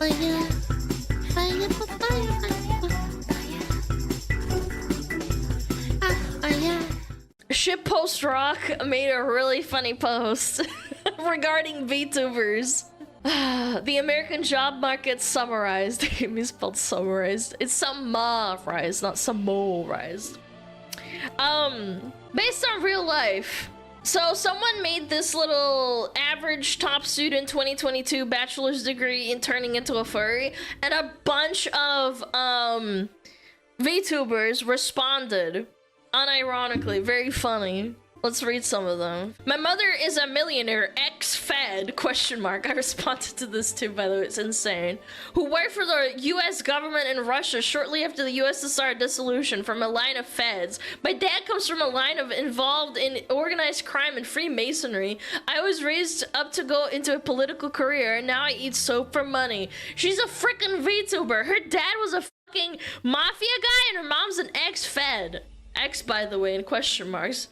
yeah. Fire, fire, yeah. Shitpost Rock made a really funny post regarding VTubers. The American job market summarized. It misspelled summarized. It's summarized, not summarized. Based on real life. So someone made this little average top student 2022 bachelor's degree in turning into a furry, and a bunch of VTubers responded unironically. Very funny. Let's read some of them. My mother is a millionaire, ex-Fed, question mark. I responded to this too, by the way, it's insane. Who worked for the US government in Russia shortly after the USSR dissolution from a line of Feds. My dad comes from a line of involved in organized crime and Freemasonry. I was raised up to go into a political career, and now I eat soap for money. She's a freaking VTuber. Her dad was a fucking mafia guy, and her mom's an ex-Fed. Ex, by the way, in question marks.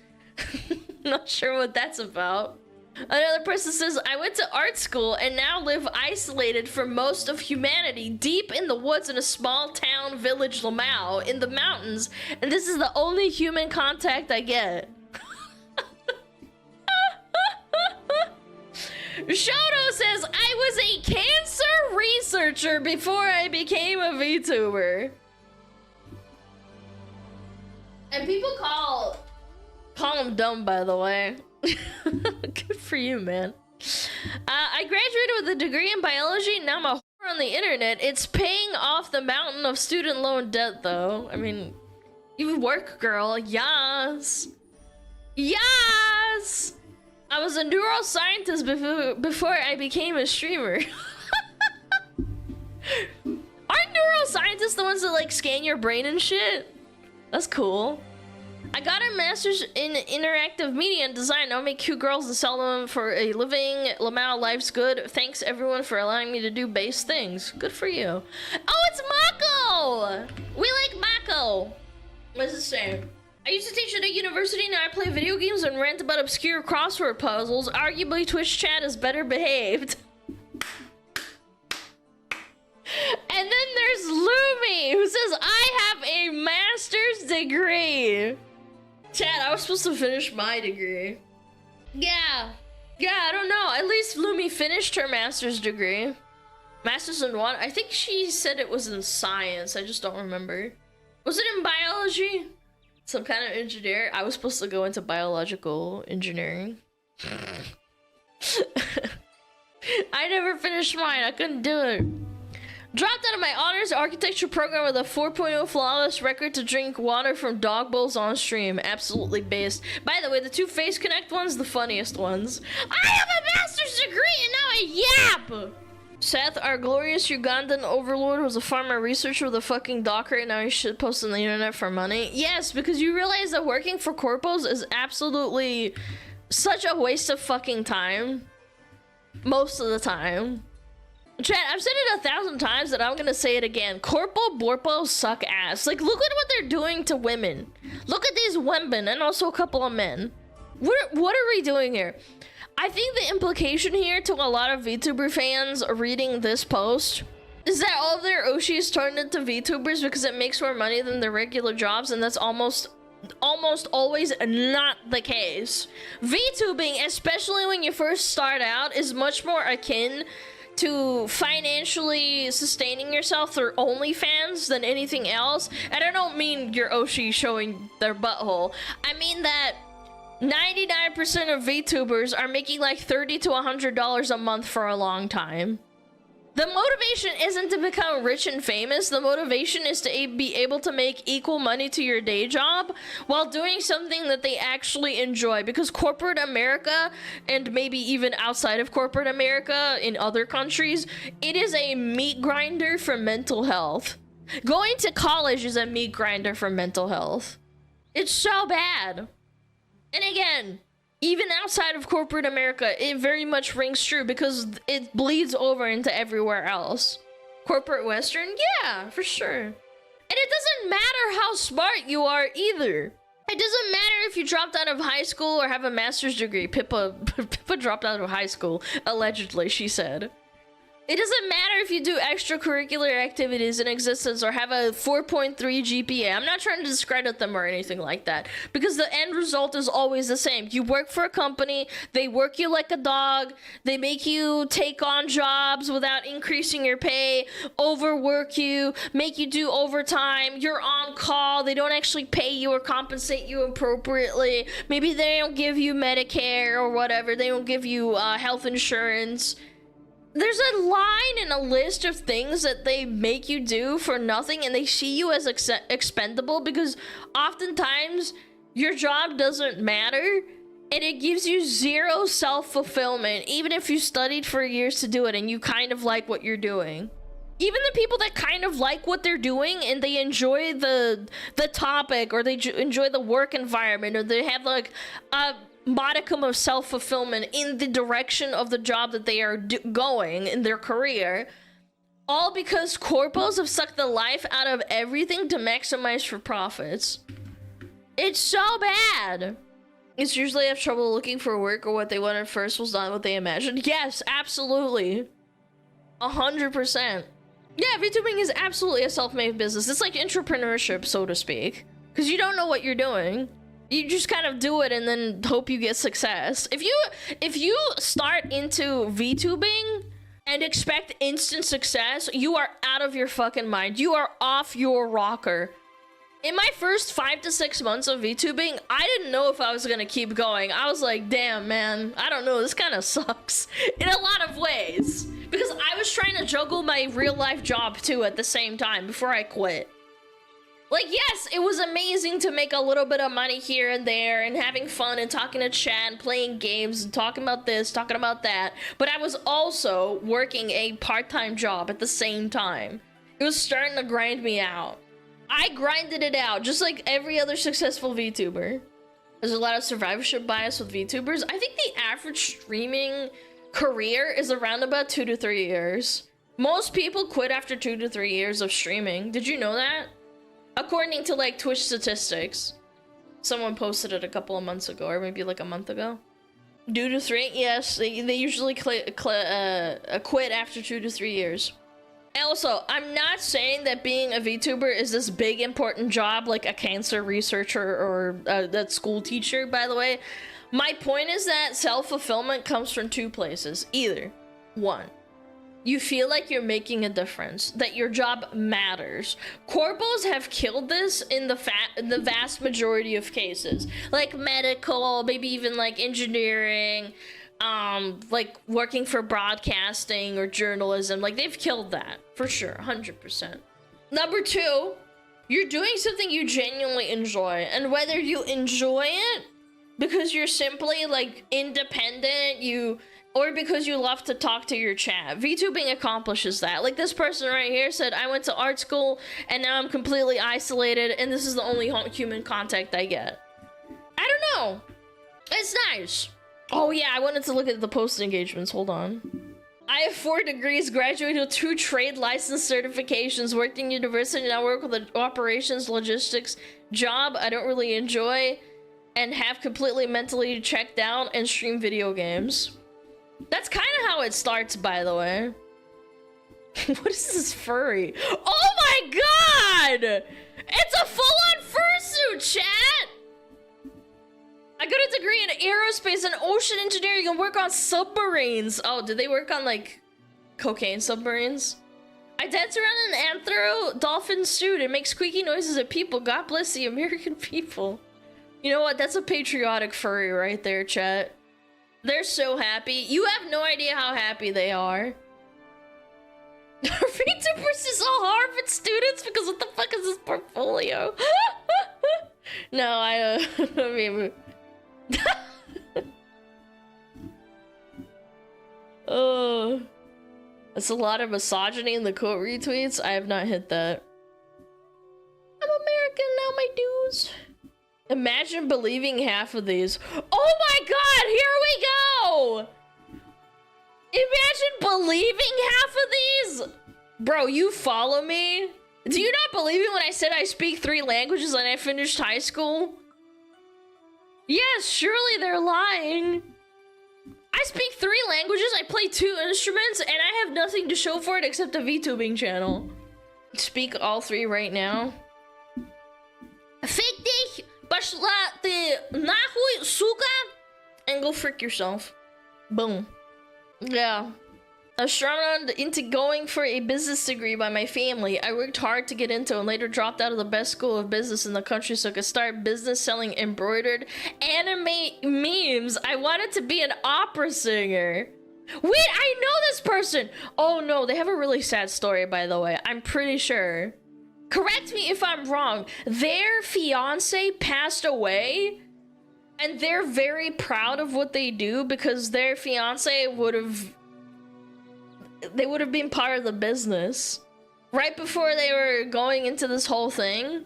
Not sure what that's about. Another person says, I went to art school and now live isolated from most of humanity, deep in the woods in a small town village, Lamau, in the mountains, and this is the only human contact I get. Shoto says, I was a cancer researcher before I became a VTuber. And people call him dumb, by the way. Good for you, man. I graduated with a degree in biology, and now I'm a whore on the internet. It's paying off the mountain of student loan debt, though. I mean, you work, girl. Yes. Yes! I was a neuroscientist before I became a streamer. Aren't neuroscientists the ones that, like, scan your brain and shit? That's cool. I got a master's in interactive media and design. I'll make cute girls and sell them for a living. Lamau, life's good. Thanks everyone for allowing me to do base things. Good for you. Oh, it's Mako! We like Mako. What does it say? I used to teach at a university, now I play video games and rant about obscure crossword puzzles. Arguably, Twitch chat is better behaved. And then there's Lumi, who says, I have a master's degree. Chat, I was supposed to finish my degree. Yeah, I don't know. At least Lumi finished her master's degree. Master's in what? I think she said it was in science. I just don't remember. Was it in biology? Some kind of engineer? I was supposed to go into biological engineering. I never finished mine. I couldn't do it. Dropped out of my honors architecture program with a 4.0 flawless record to drink water from dog bowls on stream. Absolutely based. By the way, the two Face Connect ones, the funniest ones. I have a master's degree and now I yap! Seth, our glorious Ugandan overlord, was a farmer researcher with a fucking docker, and now he's shitposting the internet for money. Yes, because you realize that working for corpos is absolutely such a waste of fucking time. Most of the time. Chat, I've said it 1,000 times that I'm gonna say it again. Corpo Borpos suck ass. Like, look at what they're doing to women. Look at these women and also a couple of men. What are we doing here? I think the implication here to a lot of VTuber fans reading this post is that all of their Oshis turned into VTubers because it makes more money than their regular jobs, and that's almost always not the case. VTubing, especially when you first start out, is much more akin to financially sustaining yourself through OnlyFans than anything else. And I don't mean your Oshi showing their butthole. I mean that 99% of VTubers are making like $30 to $100 a month for a long time. The motivation isn't to become rich and famous. The motivation is to be able to make equal money to your day job while doing something that they actually enjoy. Because corporate America, and maybe even outside of corporate America in other countries, it is a meat grinder for mental health. Going to college is a meat grinder for mental health. It's so bad. And again, even outside of corporate America, it very much rings true because it bleeds over into everywhere else. Corporate Western? Yeah, for sure. And it doesn't matter how smart you are either. It doesn't matter if you dropped out of high school or have a master's degree. Pippa dropped out of high school, allegedly, she said. It doesn't matter if you do extracurricular activities in existence or have a 4.3 GPA. I'm not trying to discredit them or anything like that, because the end result is always the same. You work for a company, they work you like a dog, they make you take on jobs without increasing your pay, overwork you, make you do overtime, you're on call, they don't actually pay you or compensate you appropriately. Maybe they don't give you Medicare or whatever, they don't give you health insurance. There's a line and a list of things that they make you do for nothing, and they see you as expendable because oftentimes your job doesn't matter and it gives you zero self-fulfillment, even if you studied for years to do it and you kind of like what you're doing. Even the people that kind of like what they're doing and they enjoy the topic, or they enjoy the work environment, or they have like a modicum of self-fulfillment in the direction of the job that they are going in their career, all because corpos have sucked the life out of everything to maximize for profits. It's so bad. It's usually have trouble looking for work, or what they wanted first was not what they imagined. Yes, absolutely. 100%. Yeah, VTubing is absolutely a self-made business. It's like entrepreneurship, so to speak, because you don't know what you're doing. You just kind of do it and then hope you get success. If you start into VTubing and expect instant success, you are out of your fucking mind. You are off your rocker. In my first 5 to 6 months of VTubing, I didn't know if I was gonna keep going. I was like, damn, man, I don't know, this kind of sucks in a lot of ways. Because I was trying to juggle my real life job too at the same time before I quit. Like, yes, it was amazing to make a little bit of money here and there and having fun and talking to chat and playing games and talking about this, talking about that. But I was also working a part-time job at the same time. It was starting to grind me out. I grinded it out, just like every other successful VTuber. There's a lot of survivorship bias with VTubers. I think the average streaming career is around about 2 to 3 years. Most people quit after 2 to 3 years of streaming. Did you know that? According to like Twitch statistics. Someone posted it a couple of months ago, or maybe like a month ago. 2 to 3, yes, they usually quit after 2 to 3 years. Also, I'm not saying that being a VTuber is this big important job like a cancer researcher or that school teacher, by the way. My point is that self-fulfillment comes from 2 places. Either 1, you feel like you're making a difference, that your job matters. Corpos have killed this in the vast majority of cases. Like medical, maybe even like engineering, like working for broadcasting or journalism. Like, they've killed that, for sure, 100%. Number 2, you're doing something you genuinely enjoy. And whether you enjoy it because you're simply like independent, or because you love to talk to your chat, VTubing accomplishes that. Like this person right here said, I went to art school and now I'm completely isolated and this is the only human contact I get. I don't know. It's nice. Oh yeah, I wanted to look at the post engagements. Hold on. I have 4 degrees, graduated with 2 trade license certifications, worked in university, now work with an operations logistics job I don't really enjoy, and have completely mentally checked out and stream video games. That's kind of how it starts, by the way. What is this furry? Oh my god! It's a full-on fursuit, chat! I got a degree in aerospace and ocean engineering and work on submarines. Oh, did they work on, like, cocaine submarines? I dance around in an anthro dolphin suit and make squeaky noises at people. God bless the American people. You know what? That's a patriotic furry right there, chat. They're so happy. You have no idea how happy they are. VTubers is all Harvard students, because what the fuck is this portfolio? No, I mean... Oh, that's a lot of misogyny in the quote retweets. I have not hit that. I'm American now, my dudes. Imagine believing half of these. Oh my god, here we go! Imagine believing half of these! Bro, you follow me? Do you not believe me when I said I speak 3 languages and I finished high school? Yes, surely they're lying. I speak 3 languages, I play 2 instruments, and I have nothing to show for it except a VTubing channel. Speak all 3 right now. Fick dich! Пошла ты нахуй, сука! And go frick yourself. Boom. Yeah. I was strong into going for a business degree by my family. I worked hard to get into and later dropped out of the best school of business in the country so I could start business selling embroidered anime memes. I wanted to be an opera singer. Wait, I know this person! Oh no, they have a really sad story, by the way. I'm pretty sure. Correct me if I'm wrong. Their fiance passed away, and they're very proud of what they do because their fiance would have been part of the business right before they were going into this whole thing.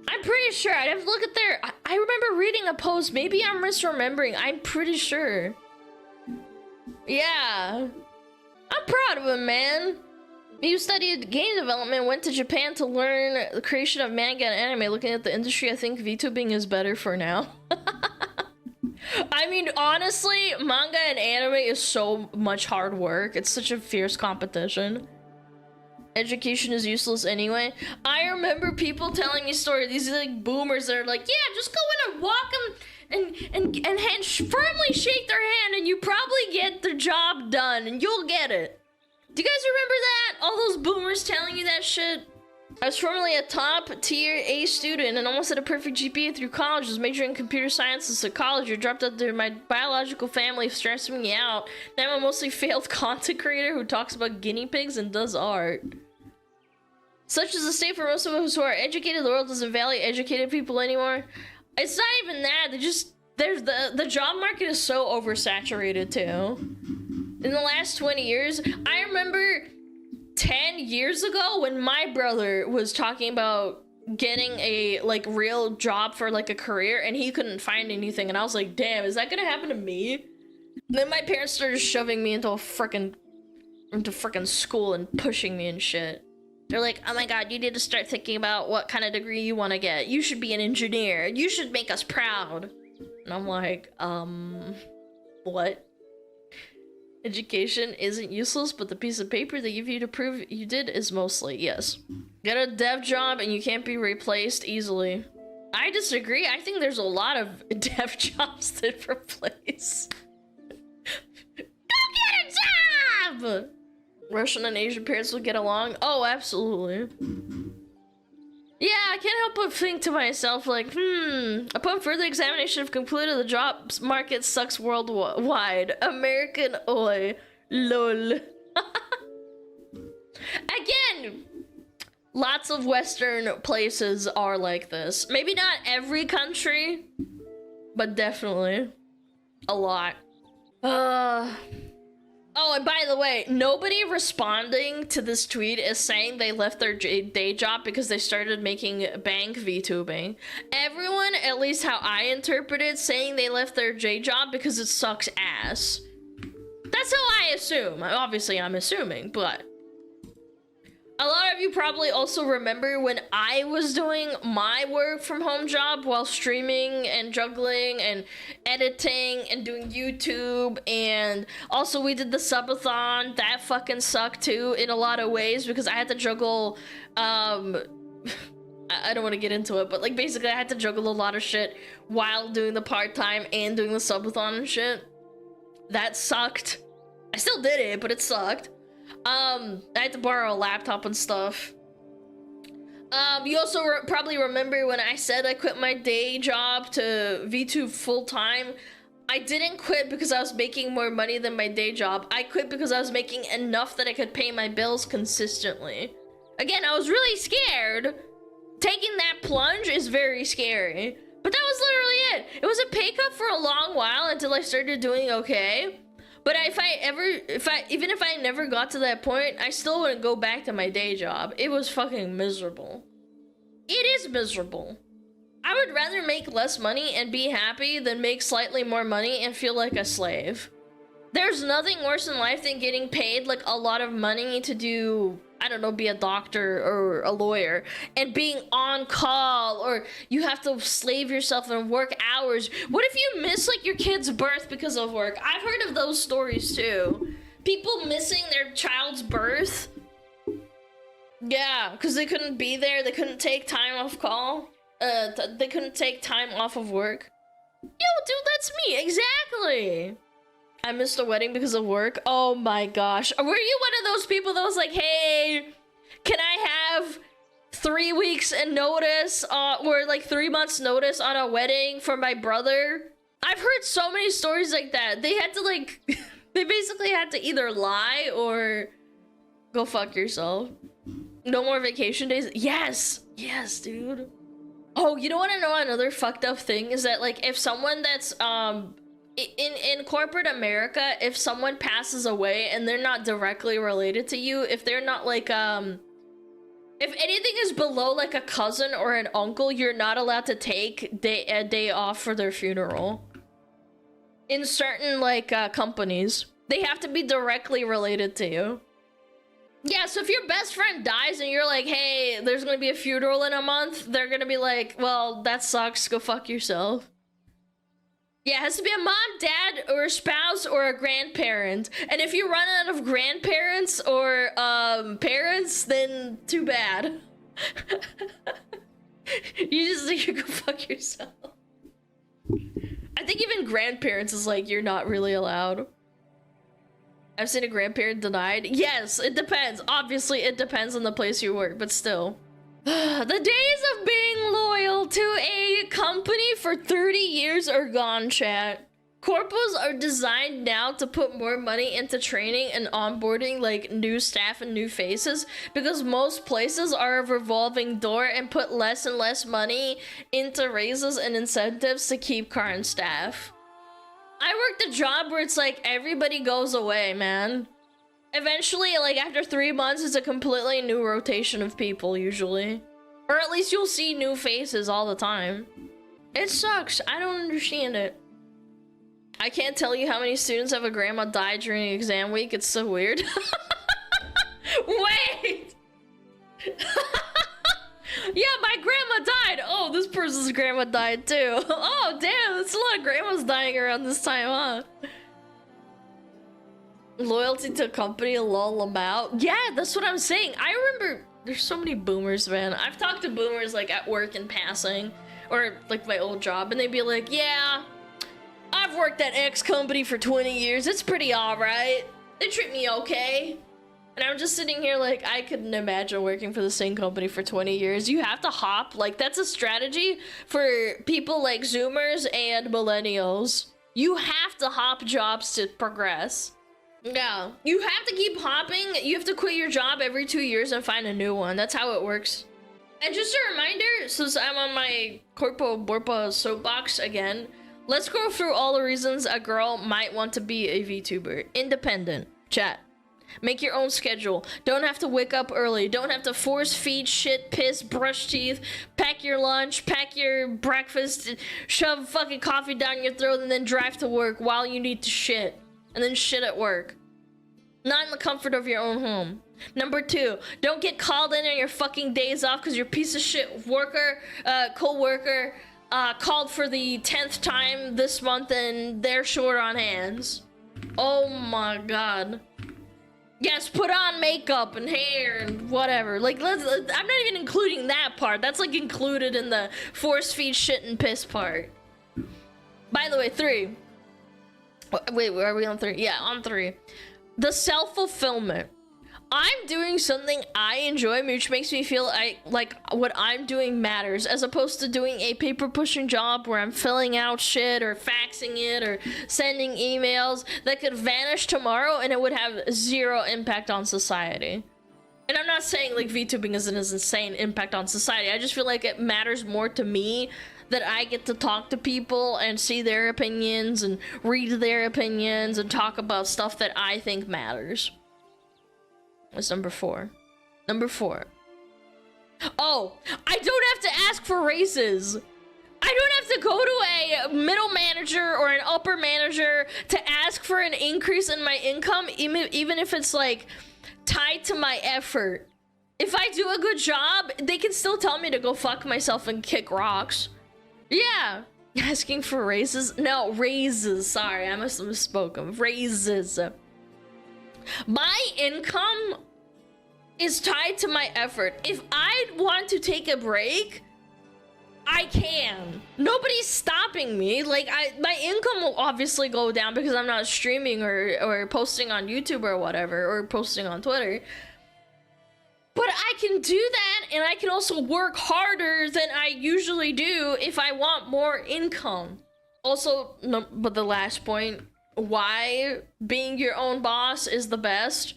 I'm pretty sure. I'd have to look at their... I remember reading a post. Maybe I'm misremembering. I'm pretty sure. Yeah. I'm proud of him, man. You studied game development, went to Japan to learn the creation of manga and anime. Looking at the industry, I think VTubing is better for now. I mean, honestly, manga and anime is so much hard work. It's such a fierce competition. Education is useless anyway. I remember people telling me stories. These like boomers that are like, yeah, just go in and walk them and firmly shake their hand and you probably get the job done and you'll get it. Do you guys remember that? All those boomers telling you that shit? I was formerly a top tier A student and almost had a perfect GPA through college. I was majoring in computer science and psychology. I dropped out due to my biological family stressing me out. Now I'm a mostly failed content creator who talks about guinea pigs and does art. Such is the state for most of us who are educated. The world doesn't value educated people anymore. It's not even that. The job market is so oversaturated too. In the last 20 years, I remember 10 years ago when my brother was talking about getting a like real job for like a career and he couldn't find anything and I was like, damn, is that gonna happen to me? Then my parents started shoving me into frickin' school and pushing me and shit. They're like, oh my god, you need to start thinking about what kind of degree you want to get. You should be an engineer. You should make us proud. And I'm like, what? Education isn't useless, but the piece of paper they give you to prove you did is mostly, yes. Get a dev job and you can't be replaced easily. I disagree. I think there's a lot of dev jobs that replace. Go get a job! Russian and Asian parents will get along? Oh, absolutely. Yeah, I can't help but think to myself, like, upon further examination, I've concluded the job market sucks worldwide. American oi. Lol. Again, lots of Western places are like this. Maybe not every country, but definitely a lot. Oh, and by the way, nobody responding to this tweet is saying they left their day job because they started making bank VTubing. Everyone, at least how I interpret it, saying they left their J job because it sucks ass. That's how I assume. Obviously, I'm assuming, but... A lot of you probably also remember when I was doing my work from home job while streaming and juggling and editing and doing YouTube, and also we did the subathon. That fucking sucked too in a lot of ways because I had to juggle, I don't want to get into it, but like basically I had to juggle a lot of shit while doing the part-time and doing the subathon and shit. That sucked. I still did it, but it sucked. I had to borrow a laptop and stuff. You also probably remember when I said I quit my day job to VTube full-time. I didn't quit because I was making more money than my day job. I quit because I was making enough that I could pay my bills consistently. Again, I was really scared. Taking that plunge is very scary. But that was literally it. It was a pay cut for a long while until I started doing okay. But even if I never got to that point, I still wouldn't go back to my day job. It was fucking miserable. It is miserable. I would rather make less money and be happy than make slightly more money and feel like a slave. There's nothing worse in life than getting paid like a lot of money to do I don't know, be a doctor or a lawyer, and being on call, or you have to slave yourself and work hours. What if you miss like your kid's birth because of work? I've heard of those stories too. People missing their child's birth. Yeah, because they couldn't be there. They couldn't take time off call. They couldn't take time off of work. Yo, dude, that's me. Exactly. I missed a wedding because of work. Oh my gosh. Were you one of those people that was like, hey, can I have 3 weeks and notice, or like 3 months notice on a wedding for my brother? I've heard so many stories like that. They had to like, they basically had to either lie or go fuck yourself. No more vacation days. Yes. Yes, dude. Oh, you don't want to know another fucked up thing is that like if someone that's in corporate America, if someone passes away and they're not directly related to you, if they're not like if anything is below like a cousin or an uncle, you're not allowed to take a day off for their funeral. In certain like companies, they have to be directly related to you. Yeah, so if your best friend dies and you're like, hey, there's gonna be a funeral in a month, they're gonna be like, well, that sucks, go fuck yourself. Yeah, it has to be a mom, dad, or a spouse, or a grandparent. And if you run out of grandparents or parents, then too bad. You go fuck yourself. I think even grandparents is like, you're not really allowed. I've seen a grandparent denied. Yes, it depends. Obviously, it depends on the place you work, but still. The days of being loyal to a company for 30 years are gone, chat. Corpos are designed now to put more money into training and onboarding like new staff and new faces because most places are a revolving door and put less and less money into raises and incentives to keep current staff. I worked a job where it's like everybody goes away, man. Eventually, like after 3 months, it's a completely new rotation of people usually. Or at least you'll see new faces all the time. It sucks. I don't understand it. I can't tell you how many students have a grandma die during exam week. It's so weird. Wait! Yeah, my grandma died. Oh, this person's grandma died too. Oh, damn, there's a lot of grandmas dying around this time, huh? Loyalty to a company, lol them out. Yeah, that's what I'm saying. I remember there's so many boomers, man. I've talked to boomers like at work in passing, or like my old job, and they'd be like, yeah, I've worked at X company for 20 years. It's pretty alright. They treat me okay. And I'm just sitting here like, I couldn't imagine working for the same company for 20 years. You have to hop. Like, that's a strategy for people like Zoomers and Millennials. You have to hop jobs to progress. Yeah. You have to keep hopping. You have to quit your job every 2 years and find a new one. That's how it works. And just a reminder, since I'm on my Corpo Borpa soapbox again, let's go through all the reasons a girl might want to be a VTuber. Independent. Chat. Make your own schedule. Don't have to wake up early. Don't have to force feed, shit, piss, brush teeth, pack your lunch, pack your breakfast, shove fucking coffee down your throat, and then drive to work while you need to shit. And then shit at work. Not in the comfort of your own home. Number 2, don't get called in on your fucking days off because your piece of shit worker, co-worker, called for the 10th time this month and they're short on hands. Oh my god. Yes, put on makeup and hair and whatever. Like, I'm not even including that part. That's like included in the force feed shit and piss part. By the way, 3. Wait, are we on 3? Yeah, on 3. The self-fulfillment. I'm doing something I enjoy, which makes me feel like what I'm doing matters, as opposed to doing a paper-pushing job where I'm filling out shit or faxing it or sending emails that could vanish tomorrow and it would have 0 impact on society. And I'm not saying like VTubing is an insane impact on society. I just feel like it matters more to me that I get to talk to people and see their opinions and read their opinions and talk about stuff that I think matters. That's number 4. Number 4. Oh, I don't have to ask for raises. I don't have to go to a middle manager or an upper manager to ask for an increase in my income, even if it's like tied to my effort. If I do a good job, they can still tell me to go fuck myself and kick rocks. Yeah. Asking for raises? No, raises. Sorry, I must have misspoken. Raises. My income is tied to my effort. If I want to take a break, I can. Nobody's stopping me. Like, my income will obviously go down because I'm not streaming or posting on YouTube or whatever, or posting on Twitter. But I can do that, and I can also work harder than I usually do if I want more income. Also, no, but the last point, why being your own boss is the best,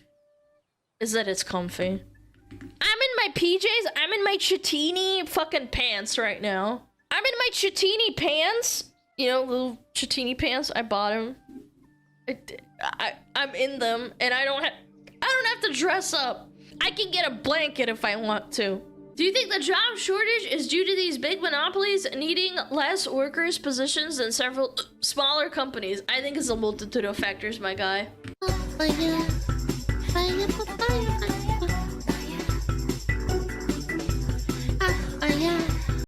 is that it's comfy. I'm in my PJs, I'm in my Chitini fucking pants right now. I'm in my Chitini pants. You know, little Chitini pants, I bought them. I'm in them, and I don't have to dress up. I can get a blanket if I want to. Do you think the job shortage is due to these big monopolies needing less workers' positions than several smaller companies? I think it's a multitude of factors, my guy. Fire, fire, fire, fire.